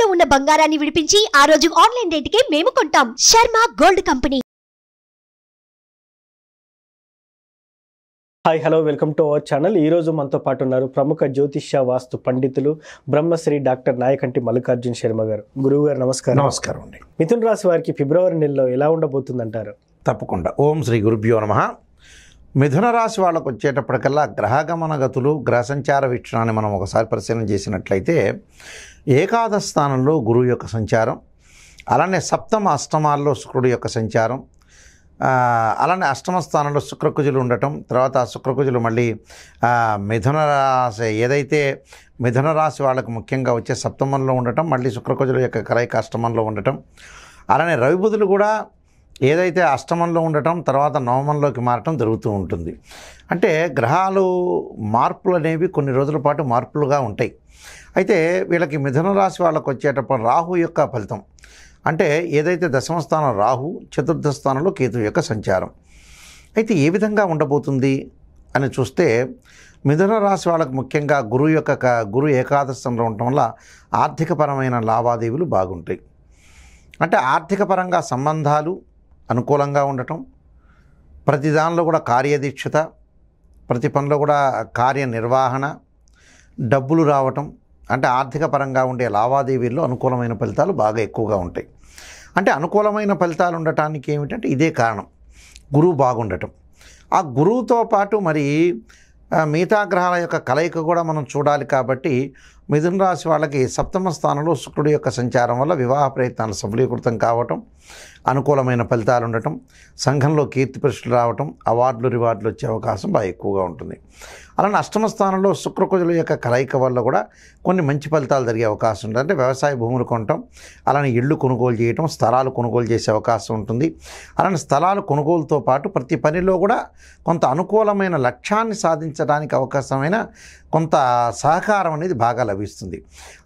తాకట్టులో ఉన్న బంగారాన్ని విడిపించి ఆ రోజు ఆన్లైన్ రేటుకే మేము కొంటాం. Sharma gold company. Hi hello welcome to our channel. ఈరోజు మనతో పాటు ఉన్నారు ప్రముఖ జ్యోతిష్య వాస్తు పండితులు బ్రహ్మశ్రీ డాక్టర్ నాయకంటి మల్లికార్జున శర్మ గారు. గురువు గారు నమస్కారం. నమస్కారం అండి. మిథున రాశి వారికి ఫిబ్రవరి నెలలో ఎలా ఉండబోతుందంటారు? తప్పకుండా. ఓం శ్రీ గురుభ్యో నమః. మిథున రాశి వాళ్ళకు వచ్చేటప్పటికల్లా గ్రహగమన గతులు, గ్రహ సంచార వీక్షణాన్ని మనం ఒకసారి పరిశీలన చేసినట్లయితే ఏకాదశ స్థానంలో గురువు యొక్క సంచారం, అలానే సప్తమ అష్టమాల్లో శుక్రుడు యొక్క సంచారం, అలానే అష్టమ స్థానంలో శుక్రకుజులు ఉండటం, తర్వాత శుక్రకుజులు మళ్ళీ మిథున రాశి ఏదైతే మిథున రాశి వాళ్ళకు ముఖ్యంగా వచ్చే సప్తమంలో ఉండటం, మళ్ళీ శుక్రకుజుల యొక్క కలయిక అష్టమంలో ఉండటం, అలానే రవి బుధులు కూడా ఏదైతే అష్టమంలో ఉండటం తర్వాత నవమంలోకి మారటం జరుగుతూ ఉంటుంది. అంటే గ్రహాలు మార్పులు అనేవి కొన్ని రోజుల పాటు మార్పులుగా ఉంటాయి. అయితే వీళ్ళకి మిథున రాశి వాళ్ళకు వచ్చేటప్పుడు రాహు యొక్క ఫలితం అంటే ఏదైతే దశమ స్థానం రాహు, చతుర్థ స్థానంలో కేతు యొక్క సంచారం. అయితే ఏ విధంగా ఉండబోతుంది అని చూస్తే మిథున రాశి వాళ్ళకు ముఖ్యంగా గురు ఏకాదశంలో ఉండటం వల్ల ఆర్థికపరమైన లావాదేవీలు బాగుంటాయి. అంటే ఆర్థికపరంగా సంబంధాలు అనుకూలంగా ఉండటం, ప్రతి దానిలో కూడా కార్యదీక్షత, ప్రతి పనిలో కూడా కార్యనిర్వహణ, డబ్బులు రావటం, అంటే ఆర్థిక పరంగా ఉండే లావాదేవీల్లో అనుకూలమైన ఫలితాలు బాగా ఎక్కువగా ఉంటాయి. అంటే అనుకూలమైన ఫలితాలు ఉండటానికి ఏమిటంటే ఇదే కారణం, గురువు బాగుండటం. ఆ గురువుతో పాటు మరి మిగతా గ్రహాల యొక్క కలయిక కూడా మనం చూడాలి. కాబట్టి మిథున రాశి వాళ్ళకి సప్తమ స్థానంలో శుక్రుడి యొక్క సంచారం వల్ల వివాహ ప్రయత్నాలు సఫలీకృతం కావటం, అనుకూలమైన ఫలితాలు ఉండటం, సంఘంలో కీర్తి ప్రతిష్టలు రావటం, అవార్డులు రివార్డులు వచ్చే అవకాశం బాగా ఎక్కువగా ఉంటుంది. అలానే అష్టమ స్థానంలో శుక్రకుజుల యొక్క కలయిక వల్ల కూడా కొన్ని మంచి ఫలితాలు జరిగే అవకాశం ఉంటుంది. అంటే వ్యవసాయ భూములు కొనటం, అలానే ఇళ్ళు కొనుగోలు చేయటం, స్థలాలు కొనుగోలు చేసే అవకాశం ఉంటుంది. అలానే స్థలాలు కొనుగోలుతో పాటు ప్రతి పనిలో కూడా కొంత అనుకూలమైన లక్ష్యాన్ని సాధించడానికి అవకాశమైన కొంత సహకారం అనేది బాగా లభిస్తుంది.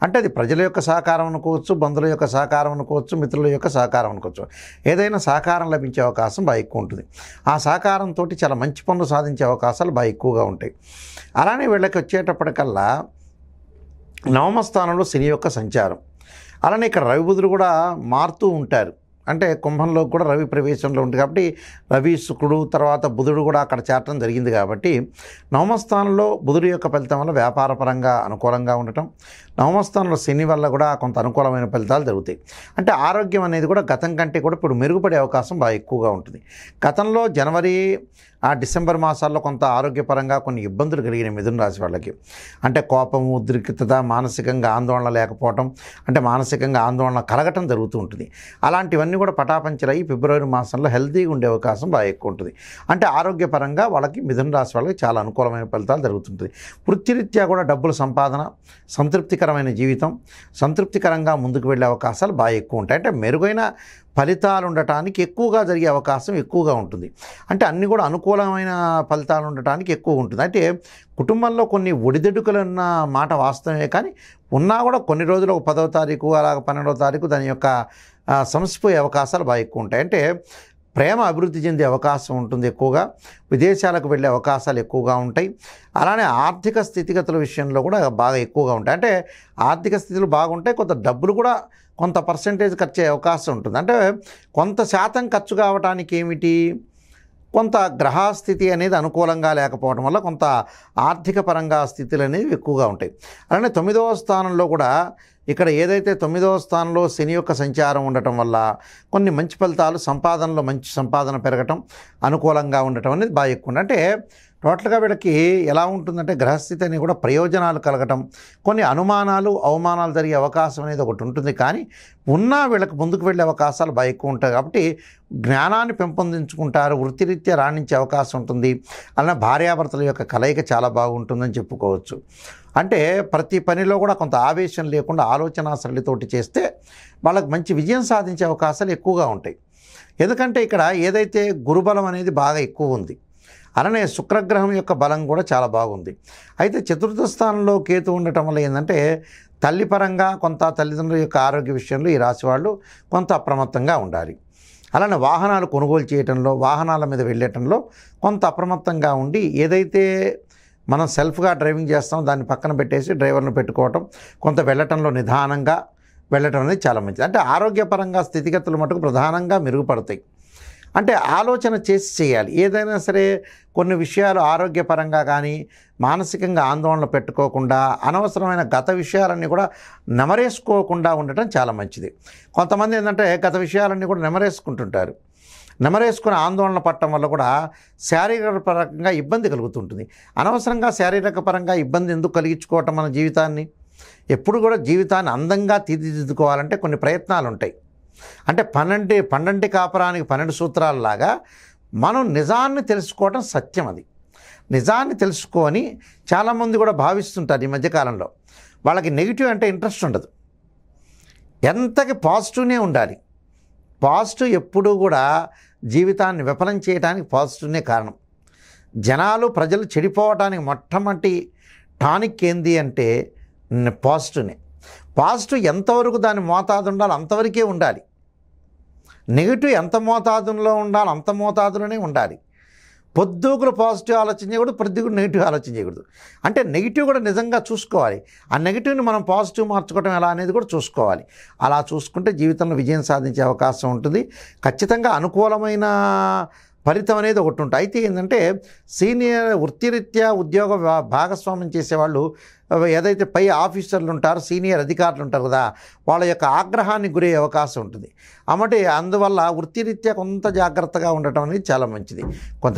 అంటే అది ప్రజల యొక్క సహకారం అనుకోవచ్చు, బంధువుల యొక్క సహకారం అనుకోవచ్చు, మిత్రుల యొక్క సహకారం అనుకోవచ్చు. ఏదైనా సహకారం లభించే అవకాశం బాగా ఎక్కువ ఉంటుంది. ఆ సహకారంతో చాలా మంచి పనులు సాధించే అవకాశాలు బాగా ఎక్కువగా ఉంటాయి. అలానే వీళ్ళకి వచ్చేటప్పటికల్లా నవమ స్థానంలో శని యొక్క సంచారం, అలానే ఇక్కడ రవి బుధులు కూడా మారుతూ ఉంటారు. అంటే కుంభంలో కూడా రవి ప్రవేశంలో ఉంటుంది కాబట్టి రవి శుక్రుడు తర్వాత బుధుడు కూడా అక్కడ చేరటం జరిగింది. కాబట్టి నవమస్థానంలో బుధుడు యొక్క ఫలితం వల్ల వ్యాపారపరంగా అనుకూలంగా ఉండటం, నవమస్థానంలో శని వల్ల కూడా కొంత అనుకూలమైన ఫలితాలు జరుగుతాయి. అంటే ఆరోగ్యం అనేది కూడా గతం కంటే కూడా ఇప్పుడు మెరుగుపడే అవకాశం బాగా ఎక్కువగా ఉంటుంది. గతంలో జనవరి డిసెంబర్ మాసాల్లో కొంత ఆరోగ్యపరంగా కొన్ని ఇబ్బందులు కలిగిన మిథున రాశి వాళ్ళకి, అంటే కోపం, ఉద్రిక్తత, మానసికంగా ఆందోళన లేకపోవటం, అంటే మానసికంగా ఆందోళన కలగటం జరుగుతూ ఉంటుంది. అలాంటివన్నీ కూడా పటాపంచలయ్యి ఫిబ్రవరి మాసంలో హెల్తీగా ఉండే అవకాశం బాగా ఎక్కువ ఉంటుంది. అంటే ఆరోగ్యపరంగా వాళ్ళకి మిథున రాశి వాళ్ళకి చాలా అనుకూలమైన ఫలితాలు జరుగుతుంటుంది. వృత్తిరీత్యా కూడా డబ్బుల సంపాదన, సంతృప్తికరమైన జీవితం, సంతృప్తికరంగా ముందుకు వెళ్ళే అవకాశాలు బాగా ఎక్కువ ఉంటాయి. అంటే మెరుగైన ఫలితాలు ఉండటానికి ఎక్కువగా జరిగే అవకాశం ఎక్కువగా ఉంటుంది. అంటే అన్నీ కూడా అనుకూలమైన ఫలితాలు ఉండటానికి ఎక్కువ ఉంటుంది. అంటే కుటుంబంలో కొన్ని ఒడిదొడుకులు ఉన్న మాట వాస్తవమే, కానీ ఉన్నా కూడా కొన్ని రోజులు 10వ తారీఖు అలాగ 12వ తారీఖు దాని యొక్క సమసిపోయే అవకాశాలు బాగా ఎక్కువ ఉంటాయి. అంటే ప్రేమ అభివృద్ధి చెందే అవకాశం ఉంటుంది, ఎక్కువగా విదేశాలకు వెళ్ళే అవకాశాలు ఎక్కువగా ఉంటాయి. అలానే ఆర్థిక స్థితిగతుల విషయంలో కూడా బాగా ఎక్కువగా ఉంటాయి. అంటే ఆర్థిక స్థితులు బాగుంటాయి, కొంత డబ్బులు కూడా కొంత పర్సెంటేజ్ ఖర్చు అయ్యే అవకాశం ఉంటుంది. అంటే కొంత శాతం ఖర్చు కావడానికి ఏమిటి, కొంత గ్రహస్థితి అనేది అనుకూలంగా లేకపోవడం వల్ల కొంత ఆర్థిక పరంగా స్థితులు అనేవి ఎక్కువగా ఉంటాయి. అలానే 9వ స్థానంలో కూడా ఇక్కడ ఏదైతే 9వ స్థానంలో శని యొక్క సంచారం ఉండటం వల్ల కొన్ని మంచి ఫలితాలు, సంపాదనలో మంచి సంపాదన పెరగటం, అనుకూలంగా ఉండటం అనేది బాగా ఎక్కువ ఉంటుంది. అంటే టోటల్గా వీళ్ళకి ఎలా ఉంటుందంటే గ్రహస్థితి అని కూడా ప్రయోజనాలు కలగటం, కొన్ని అనుమానాలు అవమానాలు జరిగే అవకాశం అనేది ఒకటి ఉంటుంది. కానీ ఉన్నా వీళ్ళకి ముందుకు వెళ్ళే అవకాశాలు బాగా ఎక్కువ ఉంటాయి. కాబట్టి జ్ఞానాన్ని పెంపొందించుకుంటారు, వృత్తిరీత్యా రాణించే అవకాశం ఉంటుంది. అలానే భార్యాభర్తల యొక్క కలయిక చాలా బాగుంటుందని చెప్పుకోవచ్చు. అంటే ప్రతి పనిలో కూడా కొంత ఆవేశం లేకుండా ఆలోచన సరళితోటి చేస్తే వాళ్ళకి మంచి విజయం సాధించే అవకాశాలు ఎక్కువగా ఉంటాయి. ఎందుకంటే ఇక్కడ ఏదైతే గురుబలం అనేది బాగా ఎక్కువ ఉంది, అలానే శుక్రగ్రహం యొక్క బలం కూడా చాలా బాగుంది. అయితే చతుర్థ స్థానంలో కేతు ఉండటం వల్ల ఏంటంటే తల్లి పరంగా కొంత తల్లిదండ్రుల యొక్క ఆరోగ్య విషయంలో ఈ రాశి వాళ్ళు కొంత అప్రమత్తంగా ఉండాలి. అలానే వాహనాలు కొనుగోలు చేయటంలో, వాహనాల మీద వెళ్ళటంలో కొంత అప్రమత్తంగా ఉండి, ఏదైతే మనం సెల్ఫ్గా డ్రైవింగ్ చేస్తాం దాన్ని పక్కన పెట్టేసి డ్రైవర్ను పెట్టుకోవటం, కొంత వెళ్ళటంలో నిదానంగా వెళ్ళటం అనేది చాలా మంచిది. అంటే ఆరోగ్యపరంగా స్థితిగతులు మటుకు ప్రధానంగా మెరుగుపడతాయి. అంటే ఆలోచన చేసి చేయాలి. ఏదైనా సరే కొన్ని విషయాలు ఆరోగ్యపరంగా కానీ మానసికంగా ఆందోళన పెట్టుకోకుండా అనవసరమైన గత విషయాలన్నీ కూడా నెమరేసుకోకుండా ఉండటం చాలా మంచిది. కొంతమంది ఏంటంటే గత విషయాలన్నీ కూడా నెమరేసుకుంటుంటారు. నెమరేసుకుని ఆందోళన పడటం వల్ల కూడా శారీరక పరంగా ఇబ్బంది కలుగుతుంటుంది. అనవసరంగా శారీరక పరంగా ఇబ్బంది ఎందుకు కలిగించుకోవటం మన జీవితాన్ని? ఎప్పుడు కూడా జీవితాన్ని అందంగా తీర్చిదిద్దుకోవాలంటే కొన్ని ప్రయత్నాలు ఉంటాయి. అంటే పండంటి కాపురానికి 12 సూత్రాలలాగా మనం నిజాన్ని తెలుసుకోవటం సత్యం. అది నిజాన్ని తెలుసుకొని చాలామంది కూడా భావిస్తుంటారు ఈ మధ్యకాలంలో. వాళ్ళకి నెగిటివ్ అంటే ఇంట్రెస్ట్ ఉండదు, ఎంతకి పాజిటివ్నే ఉండాలి. పాజిటివ్ ఎప్పుడూ కూడా జీవితాన్ని విఫలం చేయడానికి పాజిటివ్నే కారణం. ప్రజలు చెడిపోవటానికి మొట్టమొదటి టానిక్ ఏంది అంటే పాజిటివ్నే. పాజిటివ్ ఎంతవరకు దాని మోతాదు ఉండాలి అంతవరకే ఉండాలి. నెగిటివ్ ఎంత మోతాదులో ఉండాలి అంత మోతాదులోనే ఉండాలి. పొద్దుగులు పాజిటివ్ ఆలోచన చేయకూడదు, పొద్దుగులు నెగిటివ్ ఆలోచన చేయకూడదు. అంటే నెగిటివ్ కూడా నిజంగా చూసుకోవాలి. ఆ నెగిటివ్ని మనం పాజిటివ్ మార్చుకోవడం ఎలా అనేది కూడా చూసుకోవాలి. అలా చూసుకుంటే జీవితంలో విజయం సాధించే అవకాశం ఉంటుంది. ఖచ్చితంగా అనుకూలమైన ఫలితం అనేది ఒకటి ఉంటుంది. అయితే ఏంటంటే సీనియర్ వృత్తిరీత్యా ఉద్యోగ భాగస్వామ్యం చేసేవాళ్ళు ఏదైతే పై ఆఫీసర్లు ఉంటారో, సీనియర్ అధికారులు ఉంటారు కదా, వాళ్ళ యొక్క ఆగ్రహానికి గురయ్యే అవకాశం ఉంటుంది. అందువల్ల వృత్తిరీత్యా కొంత జాగ్రత్తగా ఉండటం అనేది చాలా మంచిది.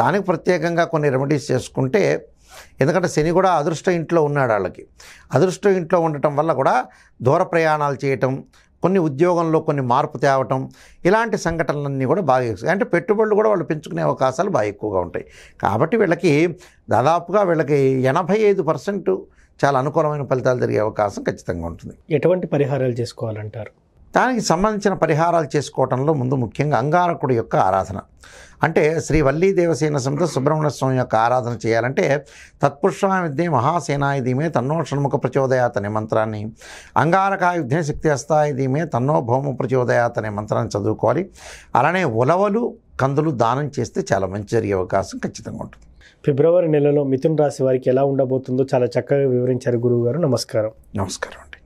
దానికి ప్రత్యేకంగా కొన్ని రెమెడీస్ చేసుకుంటే, ఎందుకంటే శని కూడా అదృష్ట ఇంట్లో ఉన్నాడు. వాళ్ళకి అదృష్ట ఇంట్లో ఉండటం వల్ల కూడా దూర ప్రయాణాలు చేయటం, కొన్ని ఉద్యోగంలో కొన్ని మార్పు తేవటం, ఇలాంటి సంఘటనలన్నీ కూడా బాగా ఎక్కువ. అంటే పెట్టుబడులు కూడా వాళ్ళు పెంచుకునే అవకాశాలు బాగా ఎక్కువగా ఉంటాయి. కాబట్టి వీళ్ళకి దాదాపుగా 85% చాలా అనుకూలమైన ఫలితాలు జరిగే అవకాశం ఖచ్చితంగా ఉంటుంది. ఎటువంటి పరిహారాలు చేసుకోవాలంటారు? దానికి సంబంధించిన పరిహారాలు చేసుకోవడంలో ముందు ముఖ్యంగా అంగారకుడి యొక్క ఆరాధన. అంటే శ్రీ వల్లీ దేవసేన సమేత సుబ్రహ్మణ్య స్వామి యొక్క ఆరాధన చేయాలంటే తత్పురుషాయ విద్యే మహాసేనాయ ధీమే తన్నో షణ్ముఖ ప్రచోదయాత్ అనే మంత్రాన్ని, అంగారకాయ యుద్ధే శక్తి హస్తాయ ధీమే తన్నో భౌమ ప్రచోదయాత్ అనే మంత్రాన్ని చదువుకోవాలి. అలానే ఉలవలు కందులు దానం చేస్తే చాలా మంచి జరిగే అవకాశం ఖచ్చితంగా ఉంటుంది. ఫిబ్రవరి నెలలో మిథున రాశి వారికి ఎలా ఉండబోతుందో చాలా చక్కగా వివరించారు గురువు గారు. నమస్కారం. నమస్కారం అండి.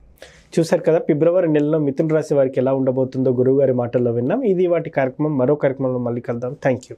చూశారు కదా, ఫిబ్రవరి నెలలో మిథున రాశి వారికి ఎలా ఉండబోతుందో గురువు గారి మాటల్లో విన్నాం. ఇది వాటి కార్యక్రమం. మరో కార్యక్రమంలో మళ్ళీ కలుద్దాం. Thank you.